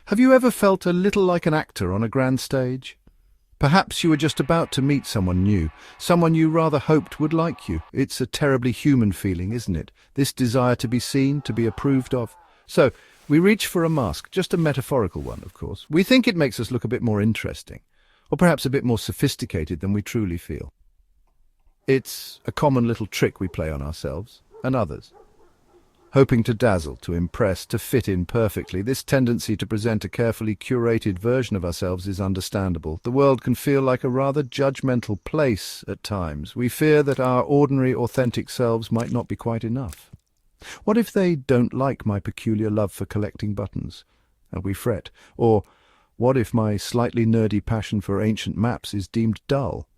Have you ever felt a little like an actor on a grand stage? Perhaps you were just about to meet someone new, someone you rather hoped would like you. It's a terribly human feeling, isn't it? This desire to be seen, to be approved of. So, we reach for a mask, just a metaphorical one, of course. We think it makes us look a bit more interesting, or perhaps a bit more sophisticated than we truly feel. It's a common little trick we play on ourselves and others. Hoping to dazzle, to impress, to fit in perfectly, this tendency to present a carefully curated version of ourselves is understandable. The world can feel like a rather judgmental place at times. We fear that our ordinary, authentic selves might not be quite enough. What if they don't like my peculiar love for collecting buttons? And we fret. Or what if my slightly nerdy passion for ancient maps is deemed dull?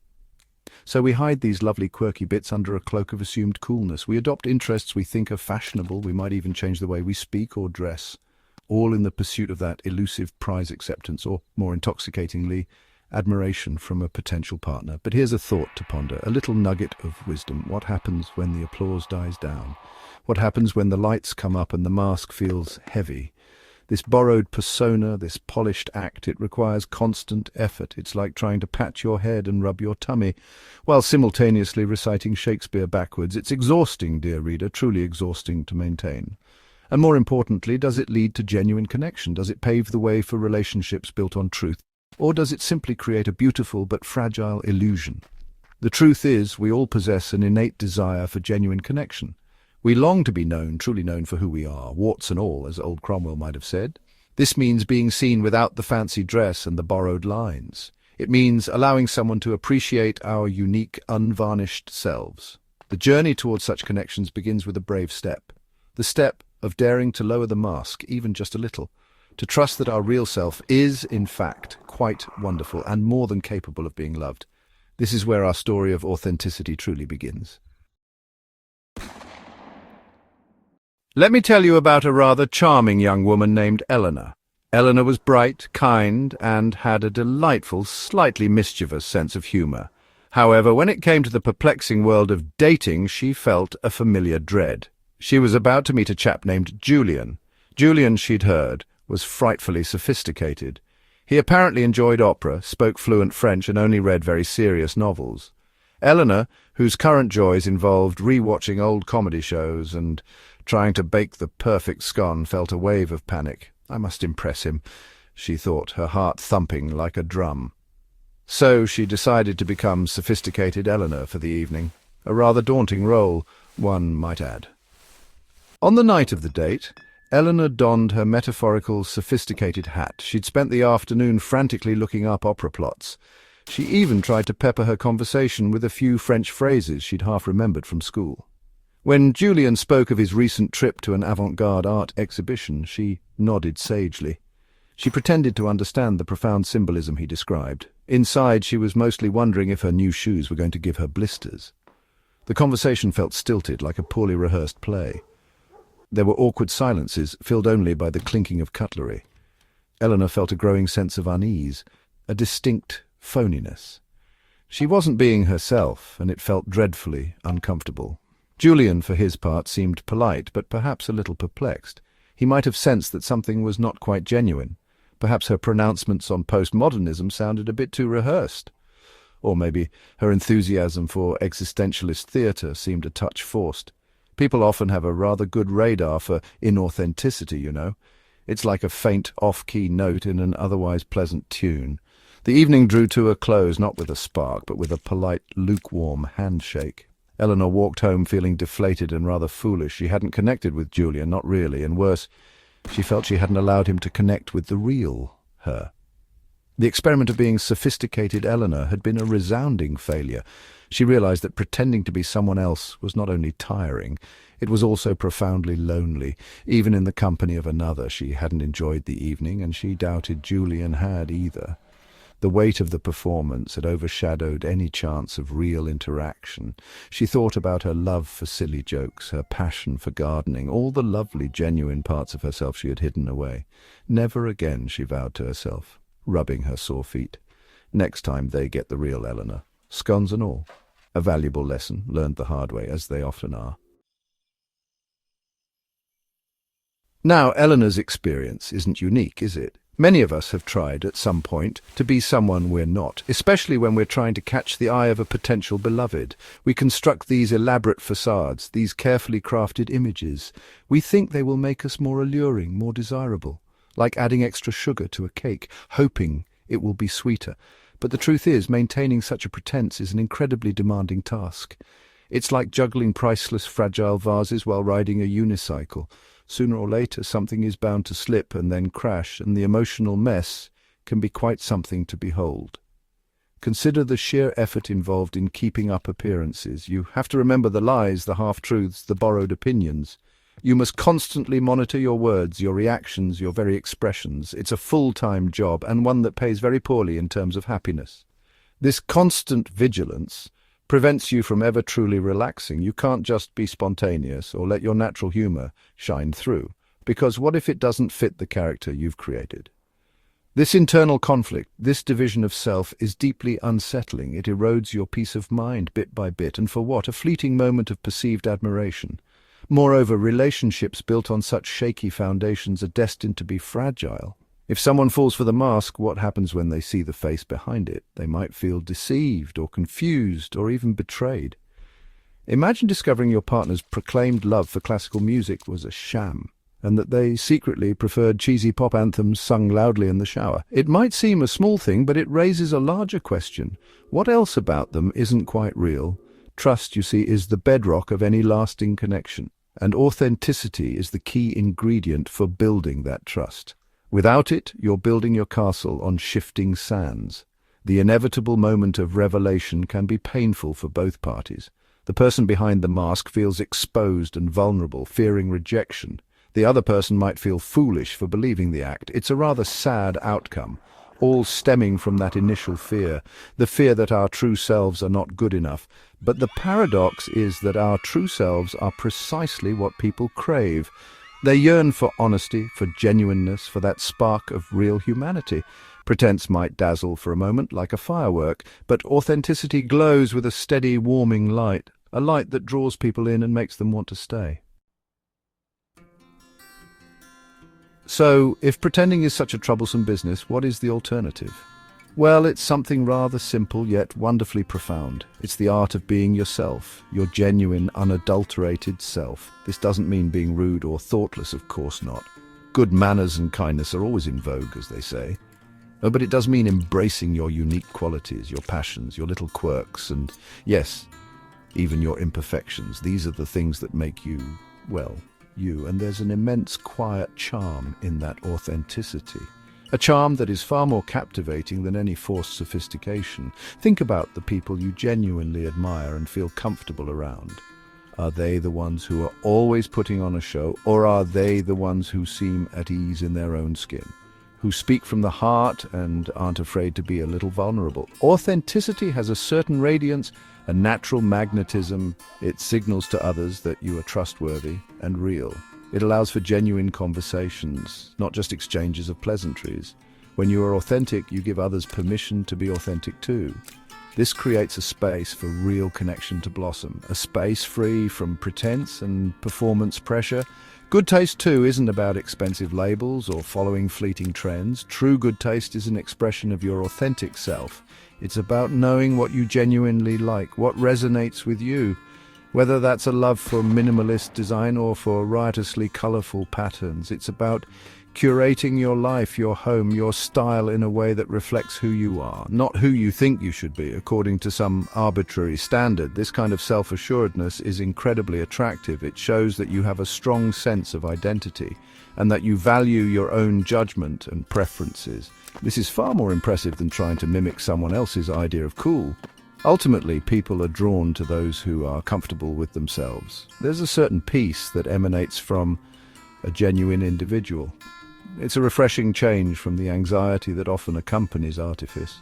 So we hide these lovely quirky bits under a cloak of assumed coolness. We adopt interests we think are fashionable. We might even change the way we speak or dress, all in the pursuit of that elusive prize acceptance, or, more intoxicatingly, admiration from a potential partner. But here's a thought to ponder, a little nugget of wisdom. What happens when the applause dies down? What happens when the lights come up and the mask feels heavy? This borrowed persona, this polished act, it requires constant effort. It's like trying to pat your head and rub your tummy, while simultaneously reciting Shakespeare backwards. It's exhausting, dear reader, truly exhausting to maintain. And more importantly, does it lead to genuine connection? Does it pave the way for relationships built on truth? Or does it simply create a beautiful but fragile illusion? The truth is, we all possess an innate desire for genuine connection. We long to be known, truly known for who we are, warts and all, as old Cromwell might have said. This means being seen without the fancy dress and the borrowed lines. It means allowing someone to appreciate our unique, unvarnished selves. The journey towards such connections begins with a brave step. The step of daring to lower the mask, even just a little. To trust that our real self is, in fact, quite wonderful and more than capable of being loved. This is where our story of authenticity truly begins. Let me tell you about a rather charming young woman named Eleanor. Eleanor was bright, kind, and had a delightful, slightly mischievous sense of humour. However, when it came to the perplexing world of dating, she felt a familiar dread. She was about to meet a chap named Julian. Julian, she'd heard, was frightfully sophisticated. He apparently enjoyed opera, spoke fluent French, and only read very serious novels. Eleanor, whose current joys involved re-watching old comedy shows and trying to bake the perfect scone, felt a wave of panic. I must impress him, she thought, her heart thumping like a drum. So she decided to become sophisticated Eleanor for the evening. A rather daunting role, one might add. On the night of the date, Eleanor donned her metaphorical, sophisticated hat. She'd spent the afternoon frantically looking up opera plots. She even tried to pepper her conversation with a few French phrases she'd half remembered from school. When Julian spoke of his recent trip to an avant-garde art exhibition, she nodded sagely. She pretended to understand the profound symbolism he described. Inside, she was mostly wondering if her new shoes were going to give her blisters. The conversation felt stilted, like a poorly rehearsed play. There were awkward silences, filled only by the clinking of cutlery. Eleanor felt a growing sense of unease, a distinct phoniness. She wasn't being herself, and it felt dreadfully uncomfortable. Julian, for his part, seemed polite, but perhaps a little perplexed. He might have sensed that something was not quite genuine. Perhaps her pronouncements on postmodernism sounded a bit too rehearsed. Or maybe her enthusiasm for existentialist theatre seemed a touch forced. People often have a rather good radar for inauthenticity, you know. It's like a faint, off-key note in an otherwise pleasant tune. The evening drew to a close, not with a spark, but with a polite, lukewarm handshake. Eleanor walked home feeling deflated and rather foolish. She hadn't connected with Julian, not really, and worse, she felt she hadn't allowed him to connect with the real her. The experiment of being sophisticated Eleanor had been a resounding failure. She realized that pretending to be someone else was not only tiring, it was also profoundly lonely. Even in the company of another, she hadn't enjoyed the evening, and she doubted Julian had either. The weight of the performance had overshadowed any chance of real interaction. She thought about her love for silly jokes, her passion for gardening, all the lovely, genuine parts of herself she had hidden away. Never again, she vowed to herself, rubbing her sore feet. Next time they get the real Eleanor, scones and all. A valuable lesson, learned the hard way, as they often are. Now, Eleanor's experience isn't unique, is it? Many of us have tried, at some point, to be someone we're not, especially when we're trying to catch the eye of a potential beloved. We construct these elaborate facades, these carefully crafted images. We think they will make us more alluring, more desirable, like adding extra sugar to a cake, hoping it will be sweeter. But the truth is, maintaining such a pretense is an incredibly demanding task. It's like juggling priceless, fragile vases while riding a unicycle. Sooner or later, something is bound to slip and then crash, and the emotional mess can be quite something to behold. Consider the sheer effort involved in keeping up appearances. You have to remember the lies, the half-truths, the borrowed opinions. You must constantly monitor your words, your reactions, your very expressions. It's a full-time job, and one that pays very poorly in terms of happiness. This constant vigilance prevents you from ever truly relaxing. You can't just be spontaneous or let your natural humor shine through, because what if it doesn't fit the character you've created? This internal conflict, this division of self, is deeply unsettling. It erodes your peace of mind bit by bit, and for what? A fleeting moment of perceived admiration. Moreover, relationships built on such shaky foundations are destined to be fragile. If someone falls for the mask, what happens when they see the face behind it? They might feel deceived or confused or even betrayed. Imagine discovering your partner's proclaimed love for classical music was a sham, and that they secretly preferred cheesy pop anthems sung loudly in the shower. It might seem a small thing, but it raises a larger question. What else about them isn't quite real? Trust, you see, is the bedrock of any lasting connection, and authenticity is the key ingredient for building that trust. Without it, you're building your castle on shifting sands. The inevitable moment of revelation can be painful for both parties. The person behind the mask feels exposed and vulnerable, fearing rejection. The other person might feel foolish for believing the act. It's a rather sad outcome, all stemming from that initial fear, the fear that our true selves are not good enough. But the paradox is that our true selves are precisely what people crave. They yearn for honesty, for genuineness, for that spark of real humanity. Pretense might dazzle for a moment like a firework, but authenticity glows with a steady, warming light, a light that draws people in and makes them want to stay. So, if pretending is such a troublesome business, what is the alternative? Well, it's something rather simple yet wonderfully profound. It's the art of being yourself, your genuine, unadulterated self. This doesn't mean being rude or thoughtless, of course not. Good manners and kindness are always in vogue, as they say. But it does mean embracing your unique qualities, your passions, your little quirks, and, yes, even your imperfections. These are the things that make you, well, you. And there's an immense quiet charm in that authenticity. A charm that is far more captivating than any forced sophistication. Think about the people you genuinely admire and feel comfortable around. Are they the ones who are always putting on a show, or are they the ones who seem at ease in their own skin, who speak from the heart and aren't afraid to be a little vulnerable? Authenticity has a certain radiance, a natural magnetism. It signals to others that you are trustworthy and real. It allows for genuine conversations, not just exchanges of pleasantries. When you are authentic, you give others permission to be authentic too. This creates a space for real connection to blossom, a space free from pretense and performance pressure. Good taste too isn't about expensive labels or following fleeting trends. True good taste is an expression of your authentic self. It's about knowing what you genuinely like, what resonates with you. Whether that's a love for minimalist design or for riotously colorful patterns, it's about curating your life, your home, your style in a way that reflects who you are, not who you think you should be according to some arbitrary standard. This kind of self-assuredness is incredibly attractive. It shows that you have a strong sense of identity and that you value your own judgment and preferences. This is far more impressive than trying to mimic someone else's idea of cool. Ultimately, people are drawn to those who are comfortable with themselves. There's a certain peace that emanates from a genuine individual. It's a refreshing change from the anxiety that often accompanies artifice.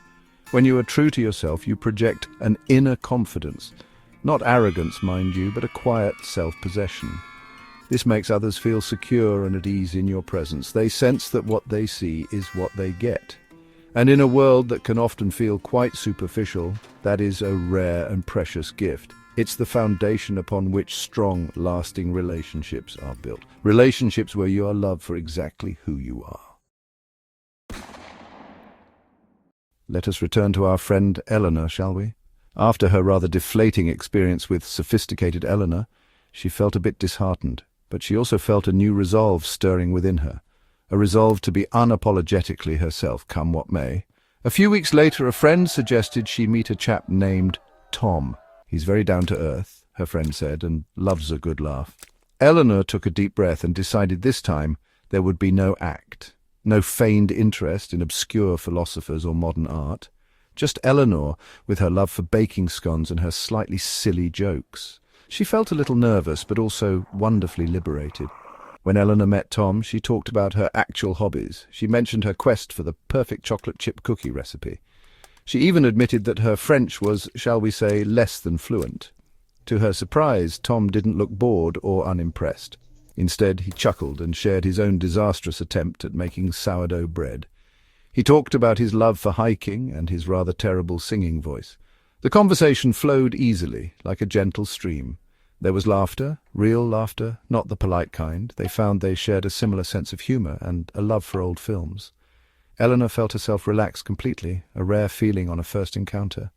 When you are true to yourself, you project an inner confidence. Not arrogance, mind you, but a quiet self-possession. This makes others feel secure and at ease in your presence. They sense that what they see is what they get. And in a world that can often feel quite superficial, that is a rare and precious gift. It's the foundation upon which strong, lasting relationships are built. Relationships where you are loved for exactly who you are. Let us return to our friend Eleanor, shall we? After her rather deflating experience with sophisticated Eleanor, she felt a bit disheartened, but she also felt a new resolve stirring within her, a resolve to be unapologetically herself, come what may. A few weeks later, a friend suggested she meet a chap named Tom. He's very down to earth, her friend said, and loves a good laugh. Eleanor took a deep breath and decided this time there would be no act, no feigned interest in obscure philosophers or modern art. Just Eleanor, with her love for baking scones and her slightly silly jokes. She felt a little nervous, but also wonderfully liberated. When Eleanor met Tom, she talked about her actual hobbies. She mentioned her quest for the perfect chocolate chip cookie recipe. She even admitted that her French was, shall we say, less than fluent. To her surprise, Tom didn't look bored or unimpressed. Instead, he chuckled and shared his own disastrous attempt at making sourdough bread. He talked about his love for hiking and his rather terrible singing voice. The conversation flowed easily, like a gentle stream. There was laughter, real laughter, not the polite kind. They found they shared a similar sense of humour and a love for old films. Eleanor felt herself relax completely, a rare feeling on a first encounter.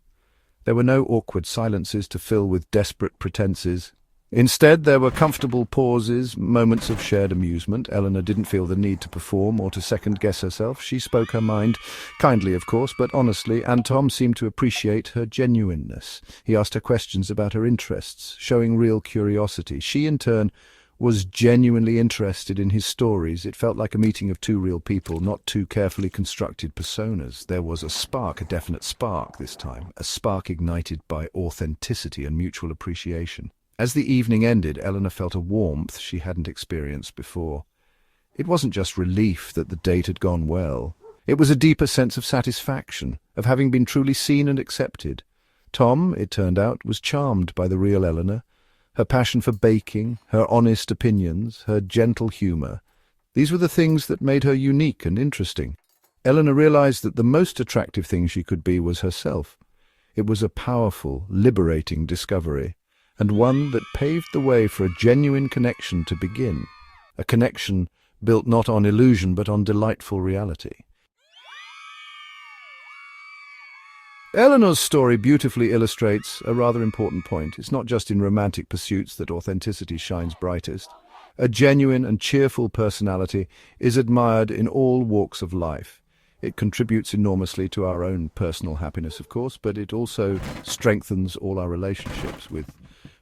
There were no awkward silences to fill with desperate pretenses. Instead, there were comfortable pauses, moments of shared amusement. Eleanor didn't feel the need to perform or to second-guess herself. She spoke her mind, kindly of course, but honestly, and Tom seemed to appreciate her genuineness. He asked her questions about her interests, showing real curiosity. She, in turn, was genuinely interested in his stories. It felt like a meeting of two real people, not two carefully constructed personas. There was a spark, a definite spark this time, a spark ignited by authenticity and mutual appreciation. As the evening ended, Eleanor felt a warmth she hadn't experienced before. It wasn't just relief that the date had gone well. It was a deeper sense of satisfaction, of having been truly seen and accepted. Tom, it turned out, was charmed by the real Eleanor. Her passion for baking, her honest opinions, her gentle humour. These were the things that made her unique and interesting. Eleanor realized that the most attractive thing she could be was herself. It was a powerful, liberating discovery, and one that paved the way for a genuine connection to begin, a connection built not on illusion but on delightful reality. Eleanor's story beautifully illustrates a rather important point. It's not just in romantic pursuits that authenticity shines brightest. A genuine and cheerful personality is admired in all walks of life. It contributes enormously to our own personal happiness, of course, but it also strengthens all our relationships with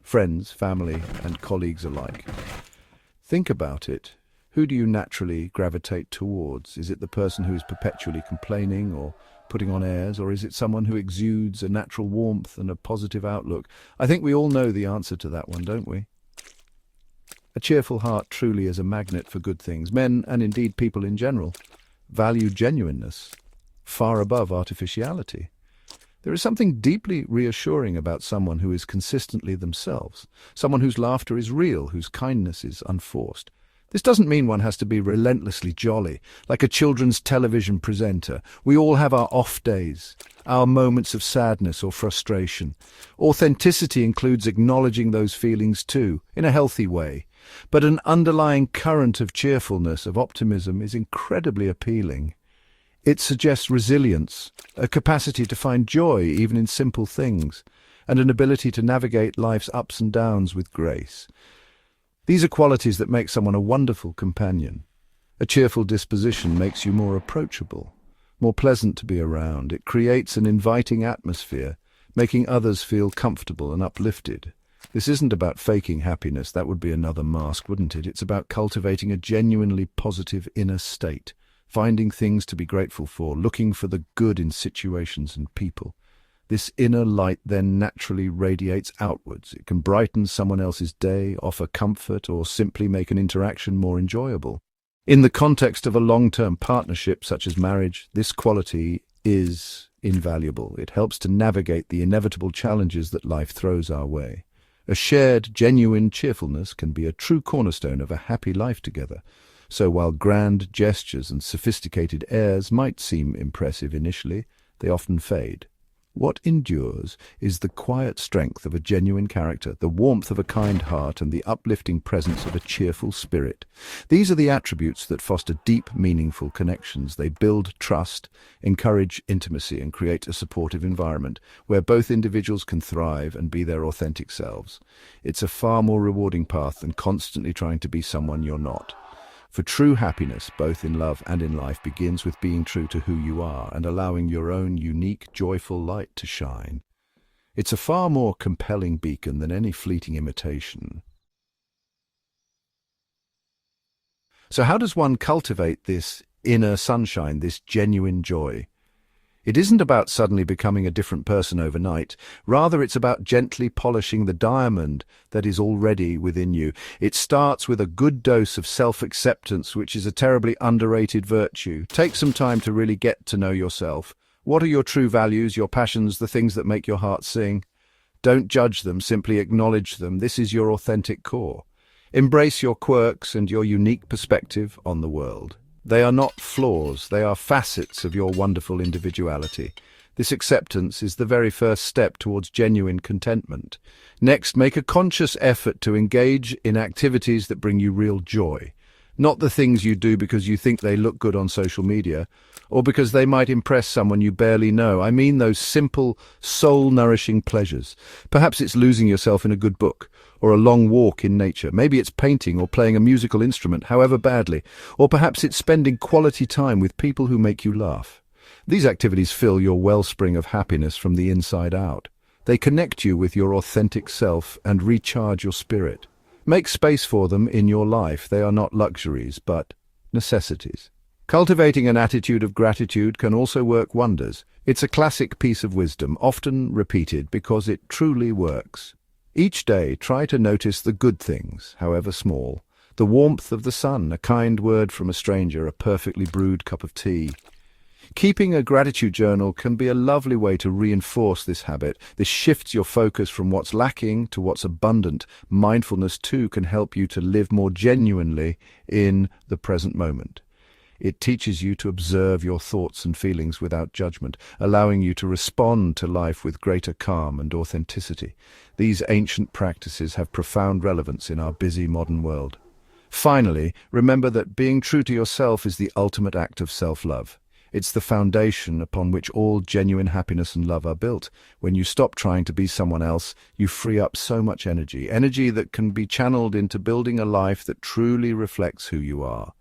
friends, family, and colleagues alike. Think about it. Who do you naturally gravitate towards? Is it the person who is perpetually complaining or putting on airs, or is it someone who exudes a natural warmth and a positive outlook? I think we all know the answer to that one, don't we? A cheerful heart truly is a magnet for good things. Men, and indeed people in general, value genuineness far above artificiality. There is something deeply reassuring about someone who is consistently themselves, someone whose laughter is real, whose kindness is unforced. This doesn't mean one has to be relentlessly jolly, like a children's television presenter. We all have our off days, our moments of sadness or frustration. Authenticity includes acknowledging those feelings too, in a healthy way. But an underlying current of cheerfulness, of optimism, is incredibly appealing. It suggests resilience, a capacity to find joy even in simple things, and an ability to navigate life's ups and downs with grace. These are qualities that make someone a wonderful companion. A cheerful disposition makes you more approachable, more pleasant to be around. It creates an inviting atmosphere, making others feel comfortable and uplifted. This isn't about faking happiness. That would be another mask, wouldn't it? It's about cultivating a genuinely positive inner state, finding things to be grateful for, looking for the good in situations and people. This inner light then naturally radiates outwards. It can brighten someone else's day, offer comfort, or simply make an interaction more enjoyable. In the context of a long-term partnership such as marriage, this quality is invaluable. It helps to navigate the inevitable challenges that life throws our way. A shared, genuine cheerfulness can be a true cornerstone of a happy life together. So while grand gestures and sophisticated airs might seem impressive initially, they often fade. What endures is the quiet strength of a genuine character, the warmth of a kind heart, and the uplifting presence of a cheerful spirit. These are the attributes that foster deep, meaningful connections. They build trust, encourage intimacy, and create a supportive environment where both individuals can thrive and be their authentic selves. It's a far more rewarding path than constantly trying to be someone you're not. For true happiness, both in love and in life, begins with being true to who you are and allowing your own unique, joyful light to shine. It's a far more compelling beacon than any fleeting imitation. So how does one cultivate this inner sunshine, this genuine joy? It isn't about suddenly becoming a different person overnight. Rather, it's about gently polishing the diamond that is already within you. It starts with a good dose of self-acceptance, which is a terribly underrated virtue. Take some time to really get to know yourself. What are your true values, your passions, the things that make your heart sing? Don't judge them, simply acknowledge them. This is your authentic core. Embrace your quirks and your unique perspective on the world. They are not flaws, they are facets of your wonderful individuality. This acceptance is the very first step towards genuine contentment. Next, make a conscious effort to engage in activities that bring you real joy. Not the things you do because you think they look good on social media, or because they might impress someone you barely know. I mean those simple, soul-nourishing pleasures. Perhaps it's losing yourself in a good book, or a long walk in nature. Maybe it's painting or playing a musical instrument, however badly. Or perhaps it's spending quality time with people who make you laugh. These activities fill your wellspring of happiness from the inside out. They connect you with your authentic self and recharge your spirit. Make space for them in your life. They are not luxuries, but necessities. Cultivating an attitude of gratitude can also work wonders. It's a classic piece of wisdom, often repeated because it truly works. Each day, try to notice the good things, however small. The warmth of the sun, a kind word from a stranger, a perfectly brewed cup of tea. Keeping a gratitude journal can be a lovely way to reinforce this habit. This shifts your focus from what's lacking to what's abundant. Mindfulness, too, can help you to live more genuinely in the present moment. It teaches you to observe your thoughts and feelings without judgment, allowing you to respond to life with greater calm and authenticity. These ancient practices have profound relevance in our busy modern world. Finally, remember that being true to yourself is the ultimate act of self-love. It's the foundation upon which all genuine happiness and love are built. When you stop trying to be someone else, you free up so much energy that can be channeled into building a life that truly reflects who you are,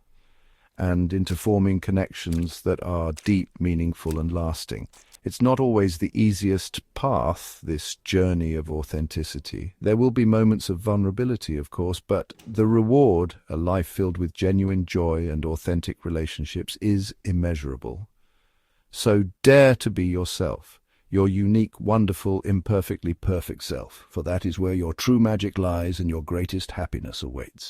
and into forming connections that are deep, meaningful, and lasting. It's not always the easiest path, this journey of authenticity. There will be moments of vulnerability, of course, but the reward, a life filled with genuine joy and authentic relationships, is immeasurable. So dare to be yourself, your unique, wonderful, imperfectly perfect self, for that is where your true magic lies and your greatest happiness awaits.